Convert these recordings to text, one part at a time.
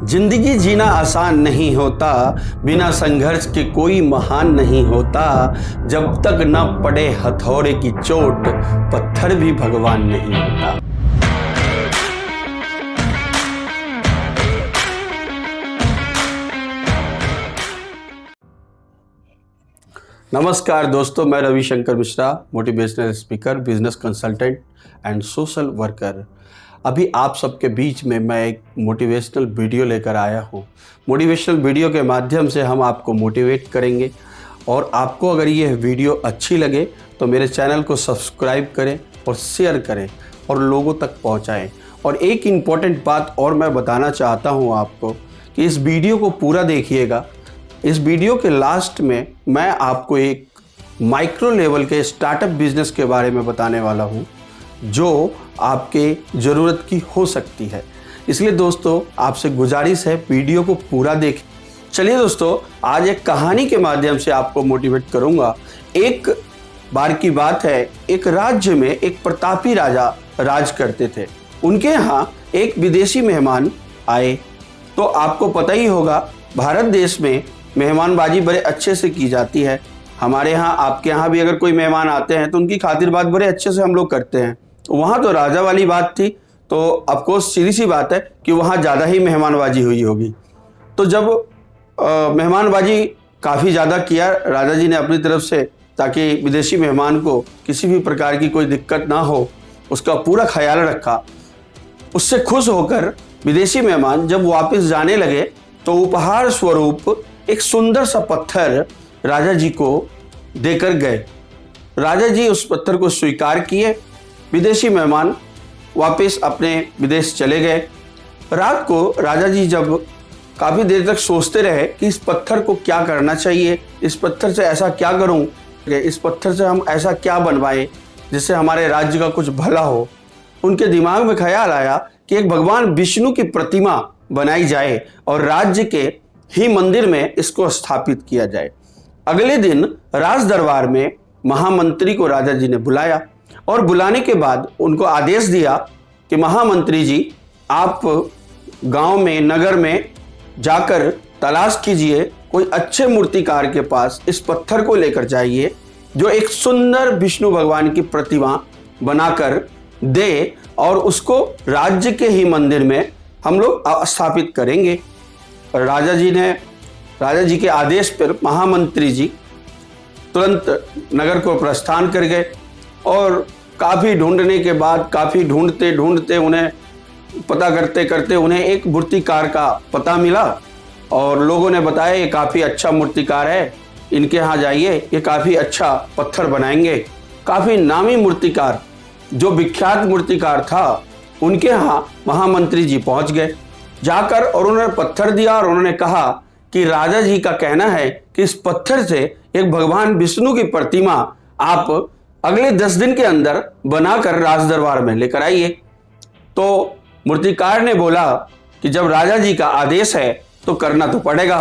जिंदगी जीना आसान नहीं होता, बिना संघर्ष के कोई महान नहीं होता। जब तक न पड़े हथौड़े की चोट, पत्थर भी भगवान नहीं होता। नमस्कार दोस्तों, मैं Ravishankar Mishra, motivational speaker, business consultant and social worker. अभी आप सबके बीच में मैं एक मोटिवेशनल वीडियो लेकर आया हूँ। मोटिवेशनल वीडियो के माध्यम से हम आपको मोटिवेट करेंगे और आपको अगर ये वीडियो अच्छी लगे तो मेरे चैनल को सब्सक्राइब करें और शेयर करें और लोगों तक पहुँचाएँ। और एक इम्पॉर्टेंट बात और मैं बताना चाहता हूँ आपको कि इस वीडियो को पूरा देखिएगा। इस वीडियो के लास्ट में मैं आपको एक माइक्रो लेवल के स्टार्टअप बिजनेस के बारे में बताने वाला हूं, जो आपके ज़रूरत की हो सकती है। इसलिए दोस्तों आपसे गुजारिश है, वीडियो को पूरा देखें। चलिए दोस्तों, आज एक कहानी के माध्यम से आपको मोटिवेट करूंगा। एक बार की बात है, एक राज्य में एक प्रतापी राजा राज करते थे। उनके यहाँ एक विदेशी मेहमान आए। तो आपको पता ही होगा, भारत देश में मेहमानबाजी बड़े अच्छे से की जाती है। हमारे यहाँ, आपके यहाँ भी अगर कोई मेहमान आते हैं तो उनकी खातिरबात बड़े अच्छे से हम लोग करते हैं। वहाँ तो राजा वाली बात थी, तो ऑफकोर्स सीधी सी बात है कि वहाँ ज़्यादा ही मेहमानबाजी हुई होगी। तो जब मेहमानबाजी काफ़ी ज़्यादा किया राजा जी ने अपनी तरफ से, ताकि विदेशी मेहमान को किसी भी प्रकार की कोई दिक्कत ना हो, उसका पूरा ख्याल रखा। उससे खुश होकर विदेशी मेहमान जब वापस जाने लगे तो उपहार स्वरूप एक सुंदर सा पत्थर राजा जी को देकर गए। राजा जी उस पत्थर को स्वीकार किए। विदेशी मेहमान वापस अपने विदेश चले गए। रात को राजा जी जब काफ़ी देर तक सोचते रहे कि इस पत्थर को क्या करना चाहिए, इस पत्थर से ऐसा क्या करूं, इस पत्थर से हम ऐसा क्या बनवाएं जिससे हमारे राज्य का कुछ भला हो। उनके दिमाग में ख्याल आया कि एक भगवान विष्णु की प्रतिमा बनाई जाए और राज्य के ही मंदिर में इसको स्थापित किया जाए। अगले दिन राज दरबार में महामंत्री को राजा जी ने बुलाया और बुलाने के बाद उनको आदेश दिया कि महामंत्री जी, आप गांव में, नगर में जाकर तलाश कीजिए, कोई अच्छे मूर्तिकार के पास इस पत्थर को लेकर जाइए जो एक सुंदर विष्णु भगवान की प्रतिमा बनाकर दे और उसको राज्य के ही मंदिर में हम लोग स्थापित करेंगे। राजा जी के आदेश पर महामंत्री जी तुरंत नगर को प्रस्थान कर गए और काफ़ी ढूंढने के बाद, काफ़ी ढूंढते ढूंढते, उन्हें पता करते करते उन्हें एक मूर्तिकार का पता मिला और लोगों ने बताया ये काफ़ी अच्छा मूर्तिकार है, इनके यहाँ जाइए, ये काफ़ी अच्छा पत्थर बनाएंगे। काफ़ी नामी मूर्तिकार, जो विख्यात मूर्तिकार था, उनके यहाँ महामंत्री जी पहुँच गए। जाकर और उन्होंने पत्थर दिया और उन्होंने कहा कि राजा जी का कहना है कि इस पत्थर से एक भगवान विष्णु की प्रतिमा आप अगले 10 दिन के अंदर बनाकर राज दरबार में लेकर आइए। तो मूर्तिकार ने बोला कि जब राजा जी का आदेश है तो करना तो पड़ेगा।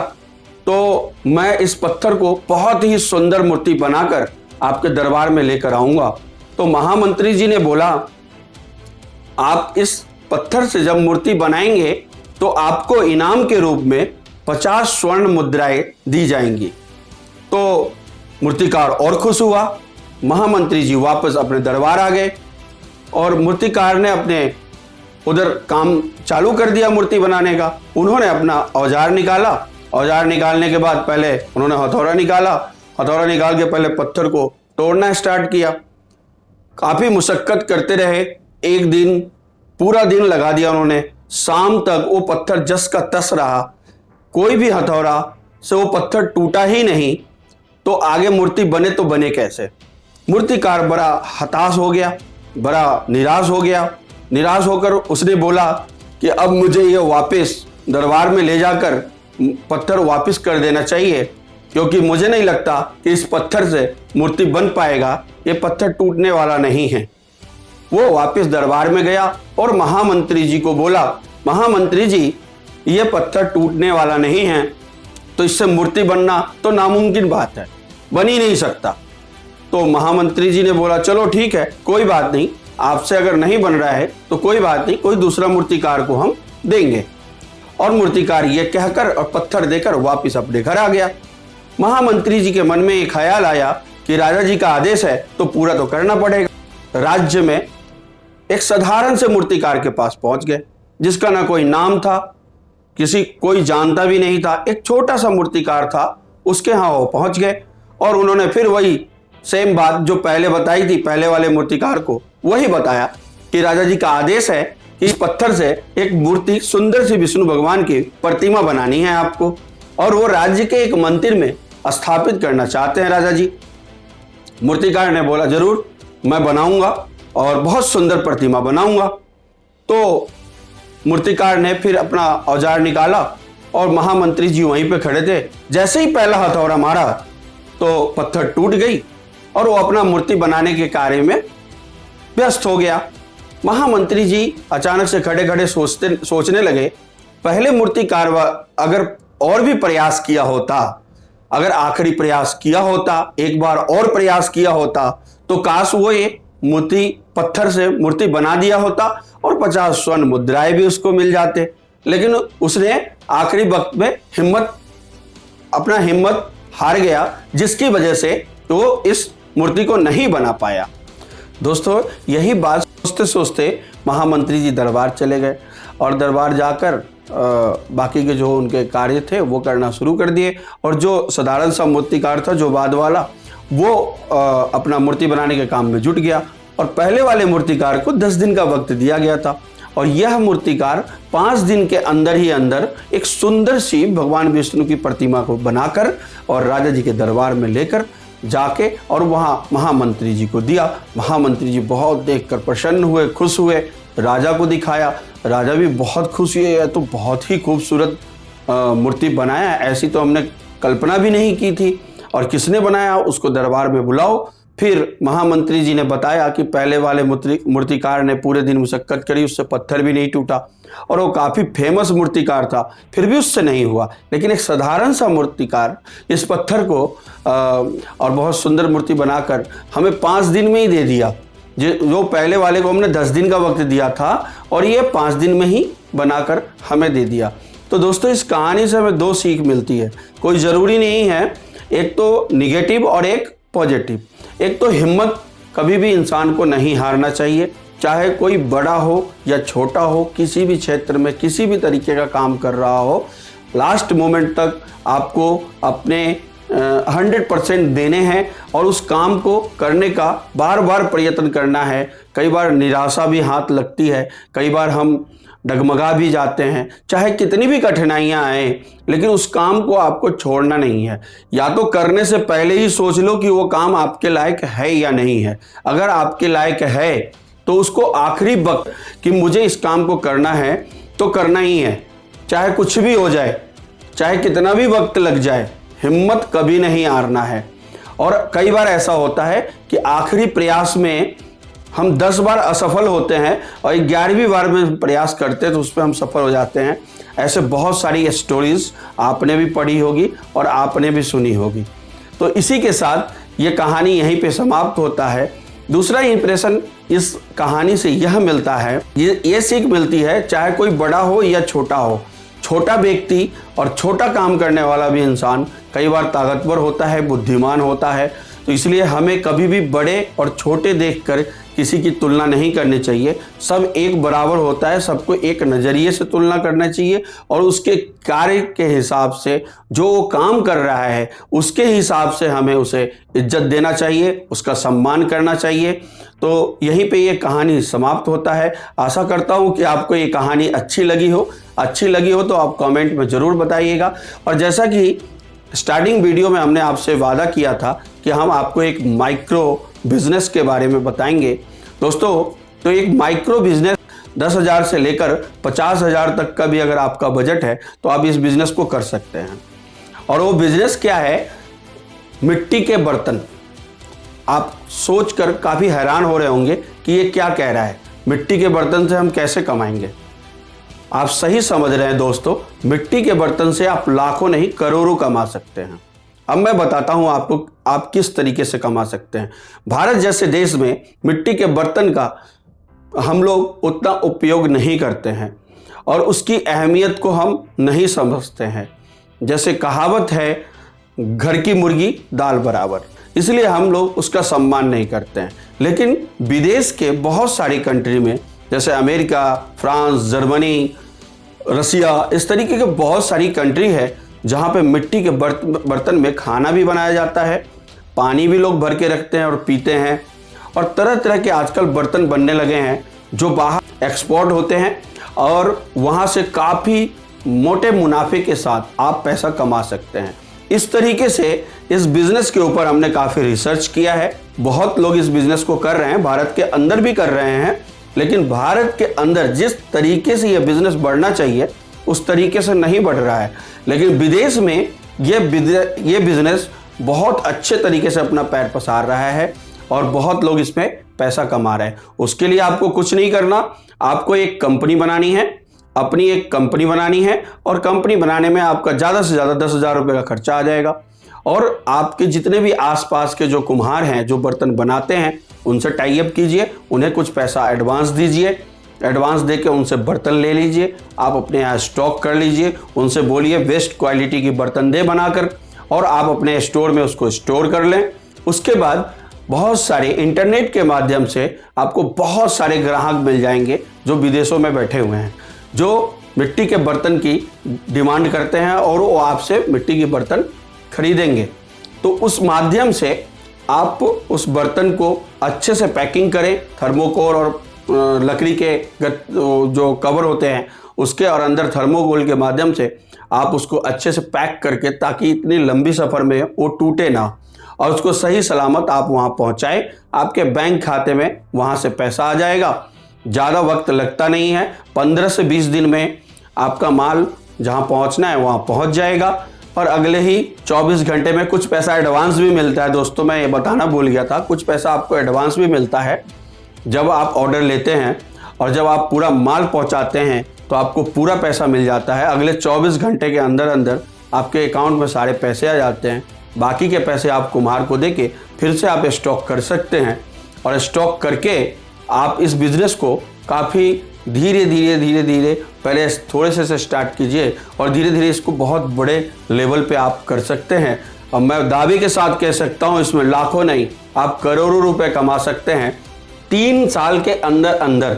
तो मैं इस पत्थर को बहुत ही सुंदर मूर्ति बनाकर आपके दरबार में लेकर आऊँगा। तो महामंत्री जी ने बोला, आप इस पत्थर से जब मूर्ति बनाएंगे तो आपको इनाम के रूप में 50 स्वर्ण मुद्राएं दी जाएंगी। तो मूर्तिकार और खुश हुआ। महामंत्री जी वापस अपने दरबार आ गए और मूर्तिकार ने अपने उधर काम चालू कर दिया मूर्ति बनाने का। उन्होंने अपना औजार निकाला। औजार निकालने के बाद पहले उन्होंने हथौड़ा निकाला। हथौड़ा निकाल के पहले पत्थर को तोड़ना स्टार्ट किया। काफ़ी मुशक्कत करते रहे। एक दिन, पूरा दिन लगा दिया उन्होंने। शाम तक वो पत्थर जस का तस रहा। कोई भी हथौड़ा से वो पत्थर टूटा ही नहीं। तो आगे मूर्ति बने तो बने कैसे। मूर्तिकार बड़ा हताश हो गया, बड़ा निराश हो गया। निराश होकर उसने बोला कि अब मुझे ये वापस दरबार में ले जाकर पत्थर वापस कर देना चाहिए, क्योंकि मुझे नहीं लगता कि इस पत्थर से मूर्ति बन पाएगा। ये पत्थर टूटने वाला नहीं है। वो वापस दरबार में गया और महामंत्री जी को बोला, महामंत्री जी, ये पत्थर टूटने वाला नहीं है, तो इससे मूर्ति बनना तो नामुमकिन बात है, बन ही नहीं सकता। तो महामंत्री जी ने बोला, चलो ठीक है, कोई बात नहीं, आपसे अगर नहीं बन रहा है तो कोई बात नहीं, कोई दूसरा मूर्तिकार को हम देंगे। और मूर्तिकार ये कहकर और पत्थर देकर वापिस अपने घर आ गया। महामंत्री जी के मन में एक ख्याल आया कि राजा जी का आदेश है तो पूरा तो करना पड़ेगा। राज्य में एक साधारण से मूर्तिकार के पास पहुंच गए, जिसका ना कोई नाम था, कोई जानता भी नहीं था। एक छोटा सा मूर्तिकार था, उसके यहाँ वो पहुंच गए और उन्होंने फिर वही सेम बात जो पहले बताई थी पहले वाले मूर्तिकार को, वही बताया कि राजा जी का आदेश है कि इस पत्थर से एक मूर्ति सुंदर सी विष्णु भगवान की प्रतिमा बनानी है आपको, और वो राज्य के एक मंदिर में स्थापित करना चाहते हैं राजा जी। मूर्तिकार ने बोला जरूर मैं बनाऊंगा और बहुत सुंदर प्रतिमा बनाऊंगा। तो मूर्तिकार ने फिर अपना औजार निकाला और महामंत्री जी वहीं पे खड़े थे। जैसे ही पहला हथौड़ा मारा तो पत्थर टूट गई और वो अपना मूर्ति बनाने के कार्य में व्यस्त हो गया। महामंत्री जी अचानक से खड़े खड़े सोचने लगे, पहले मूर्तिकार अगर और भी प्रयास किया होता, अगर आखिरी प्रयास किया होता, एक बार और प्रयास किया होता, तो काश वो ये मूर्ति पत्थर से मूर्ति बना दिया होता और 50 स्वर्ण मुद्राएं भी उसको मिल जाते। लेकिन उसने आखिरी वक्त में अपना हिम्मत हार गया, जिसकी वजह से वो इस मूर्ति को नहीं बना पाया। दोस्तों, यही बात सोचते सोचते महामंत्री जी दरबार चले गए और दरबार जाकर बाकी के जो उनके कार्य थे वो करना शुरू कर दिए। और जो साधारण सा मूर्तिकार था, जो बाद वाला, वो अपना मूर्ति बनाने के काम में जुट गया। और पहले वाले मूर्तिकार को 10 दिन का वक्त दिया गया था और यह मूर्तिकार 5 दिन के अंदर ही अंदर एक सुंदर सी भगवान विष्णु की प्रतिमा को बनाकर और राजा जी के दरबार में लेकर जाके और वहाँ महामंत्री जी को दिया। महामंत्री जी बहुत देखकर प्रसन्न हुए, खुश हुए, राजा को दिखाया। राजा भी बहुत खुश हुए, यह तो बहुत ही खूबसूरत मूर्ति बनाया, ऐसी तो हमने कल्पना भी नहीं की थी, और किसने बनाया, उसको दरबार में बुलाओ। फिर महामंत्री जी ने बताया कि पहले वाले मूर्तिकार ने पूरे दिन मुशक्कत करी, उससे पत्थर भी नहीं टूटा और वो काफ़ी फेमस मूर्तिकार था, फिर भी उससे नहीं हुआ। लेकिन एक साधारण सा मूर्तिकार इस पत्थर को और बहुत सुंदर मूर्ति बनाकर हमें 5 दिन में ही दे दिया, जो पहले वाले को हमने 10 दिन का वक्त दिया था और ये 5 दिन में ही बनाकर हमें दे दिया। तो दोस्तों, इस कहानी से हमें 2 सीख मिलती है। कोई ज़रूरी नहीं है, एक तो निगेटिव और एक पॉजिटिव। एक तो हिम्मत कभी भी इंसान को नहीं हारना चाहिए, चाहे कोई बड़ा हो या छोटा हो, किसी भी क्षेत्र में किसी भी तरीके का काम कर रहा हो, लास्ट मोमेंट तक आपको अपने 100% देने हैं और उस काम को करने का बार बार प्रयत्न करना है। कई बार निराशा भी हाथ लगती है, कई बार हम डगमगा भी जाते हैं, चाहे कितनी भी कठिनाइयां आए, लेकिन उस काम को आपको छोड़ना नहीं है। या तो करने से पहले ही सोच लो कि वो काम आपके लायक है या नहीं है। अगर आपके लायक है तो उसको आखिरी वक्त कि मुझे इस काम को करना है तो करना ही है, चाहे कुछ भी हो जाए, चाहे कितना भी वक्त लग जाए, हिम्मत कभी नहीं हारना है। और कई बार ऐसा होता है कि आखिरी प्रयास में हम 10 बार असफल होते हैं और 11वीं बार में प्रयास करते हैं तो उस पर हम सफल हो जाते हैं। ऐसे बहुत सारी स्टोरीज आपने भी पढ़ी होगी और आपने भी सुनी होगी। तो इसी के साथ ये कहानी यहीं पे समाप्त होता है। दूसरा इंप्रेशन इस कहानी से यह मिलता है, ये सीख मिलती है, चाहे कोई बड़ा हो या छोटा हो, छोटा व्यक्ति और छोटा काम करने वाला भी इंसान कई बार ताकतवर होता है, बुद्धिमान होता है। तो इसलिए हमें कभी भी बड़े और छोटे देखकर किसी की तुलना नहीं करनी चाहिए। सब एक बराबर होता है, सबको एक नज़रिए से तुलना करना चाहिए और उसके कार्य के हिसाब से, जो वो काम कर रहा है उसके हिसाब से हमें उसे इज्जत देना चाहिए, उसका सम्मान करना चाहिए। तो यहीं पे ये कहानी समाप्त होता है। आशा करता हूँ कि आपको ये कहानी अच्छी लगी हो तो आप कमेंट में ज़रूर बताइएगा। और जैसा कि स्टार्टिंग वीडियो में हमने आपसे वादा किया था कि हम आपको एक माइक्रो बिजनेस के बारे में बताएंगे दोस्तों, तो एक माइक्रो बिजनेस 10,000 से लेकर 50,000 तक का भी अगर आपका बजट है तो आप इस बिजनेस को कर सकते हैं। और वो बिजनेस क्या है? मिट्टी के बर्तन। आप सोचकर काफ़ी हैरान हो रहे होंगे कि ये क्या कह रहा है, मिट्टी के बर्तन से हम कैसे कमाएंगे। आप सही समझ रहे हैं दोस्तों, मिट्टी के बर्तन से आप लाखों नहीं करोड़ों कमा सकते हैं। अब मैं बताता हूं आपको आप किस तरीके से कमा सकते हैं। भारत जैसे देश में मिट्टी के बर्तन का हम लोग उतना उपयोग नहीं करते हैं और उसकी अहमियत को हम नहीं समझते हैं। जैसे कहावत है, घर की मुर्गी दाल बराबर, इसलिए हम लोग उसका सम्मान नहीं करते हैं। लेकिन विदेश के बहुत सारी कंट्री में, जैसे अमेरिका, फ्रांस, जर्मनी, रसिया, इस तरीके के बहुत सारी कंट्री है जहाँ पे मिट्टी के बर्तन में खाना भी बनाया जाता है, पानी भी लोग भर के रखते हैं और पीते हैं। और तरह तरह के आजकल बर्तन बनने लगे हैं जो बाहर एक्सपोर्ट होते हैं और वहाँ से काफ़ी मोटे मुनाफे के साथ आप पैसा कमा सकते हैं। इस तरीके से इस बिज़नेस के ऊपर हमने काफ़ी रिसर्च किया है। बहुत लोग इस बिज़नेस को कर रहे हैं, भारत के अंदर भी कर रहे हैं, लेकिन भारत के अंदर जिस तरीके से यह बिज़नेस बढ़ना चाहिए उस तरीके से नहीं बढ़ रहा है। लेकिन विदेश में ये बिज़नेस बहुत अच्छे तरीके से अपना पैर पसार रहा है और बहुत लोग इसमें पैसा कमा रहे हैं। उसके लिए आपको कुछ नहीं करना, आपको एक कंपनी बनानी है, अपनी एक कंपनी बनानी है और कंपनी बनाने में आपका ज़्यादा से ज़्यादा 10,000 रुपये का खर्चा आ जाएगा। और आपके जितने भी आसपास के जो कुम्हार हैं जो बर्तन बनाते हैं उनसे टाई अप कीजिए, उन्हें कुछ पैसा एडवांस दीजिए, एडवांस देके उनसे बर्तन ले लीजिए, आप अपने यहाँ स्टॉक कर लीजिए, उनसे बोलिए बेस्ट क्वालिटी की बर्तन दे बनाकर और आप अपने स्टोर में उसको स्टोर कर लें। उसके बाद बहुत सारे इंटरनेट के माध्यम से आपको बहुत सारे ग्राहक मिल जाएंगे जो विदेशों में बैठे हुए हैं, जो मिट्टी के बर्तन की डिमांड करते हैं और वो आपसे मिट्टी के बर्तन खरीदेंगे। तो उस माध्यम से आप उस बर्तन को अच्छे से पैकिंग करें, थर्मोकोल और लकड़ी के जो कवर होते हैं उसके और अंदर थर्मोकोल के माध्यम से आप उसको अच्छे से पैक करके, ताकि इतनी लंबी सफ़र में वो टूटे ना और उसको सही सलामत आप वहाँ पहुँचाएँ। आपके बैंक खाते में वहाँ से पैसा आ जाएगा, ज़्यादा वक्त लगता नहीं है, 15 से 20 दिन में आपका माल जहाँ पहुँचना है वहाँ पहुँच जाएगा और अगले ही 24 घंटे में कुछ पैसा एडवांस भी मिलता है। दोस्तों मैं ये बताना भूल गया था, कुछ पैसा आपको एडवांस भी मिलता है जब आप ऑर्डर लेते हैं और जब आप पूरा माल पहुंचाते हैं तो आपको पूरा पैसा मिल जाता है। अगले 24 घंटे के अंदर अंदर आपके अकाउंट में सारे पैसे आ जाते हैं। बाकी के पैसे आप कुम्हार को देके फिर से आप स्टॉक कर सकते हैं और स्टॉक करके आप इस बिज़नेस को काफ़ी धीरे धीरे पहले थोड़े से स्टार्ट कीजिए और धीरे धीरे इसको बहुत बड़े लेवल पे आप कर सकते हैं। और मैं दावे के साथ कह सकता हूँ इसमें लाखों नहीं, आप करोड़ों रुपए कमा सकते हैं। 3 साल के अंदर अंदर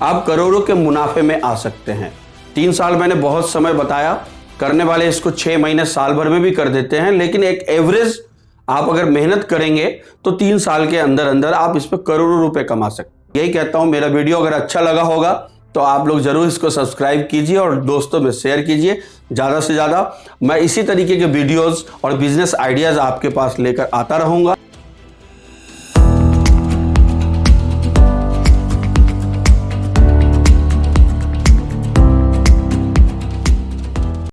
आप करोड़ों के मुनाफे में आ सकते हैं। 3 साल मैंने बहुत समय बताया, करने वाले इसको 6 महीने साल भर में भी कर देते हैं, लेकिन एक एवरेज आप अगर मेहनत करेंगे तो 3 साल के अंदर अंदर आप इस पर करोड़ों रुपए कमा सकते हैं। यही कहता हूँ, मेरा वीडियो अगर अच्छा लगा होगा तो आप लोग ज़रूर इसको सब्सक्राइब कीजिए और दोस्तों में शेयर कीजिए ज़्यादा से ज़्यादा। मैं इसी तरीके के वीडियोज़ और बिजनेस आइडियाज़ आपके पास लेकर आता रहूँगा।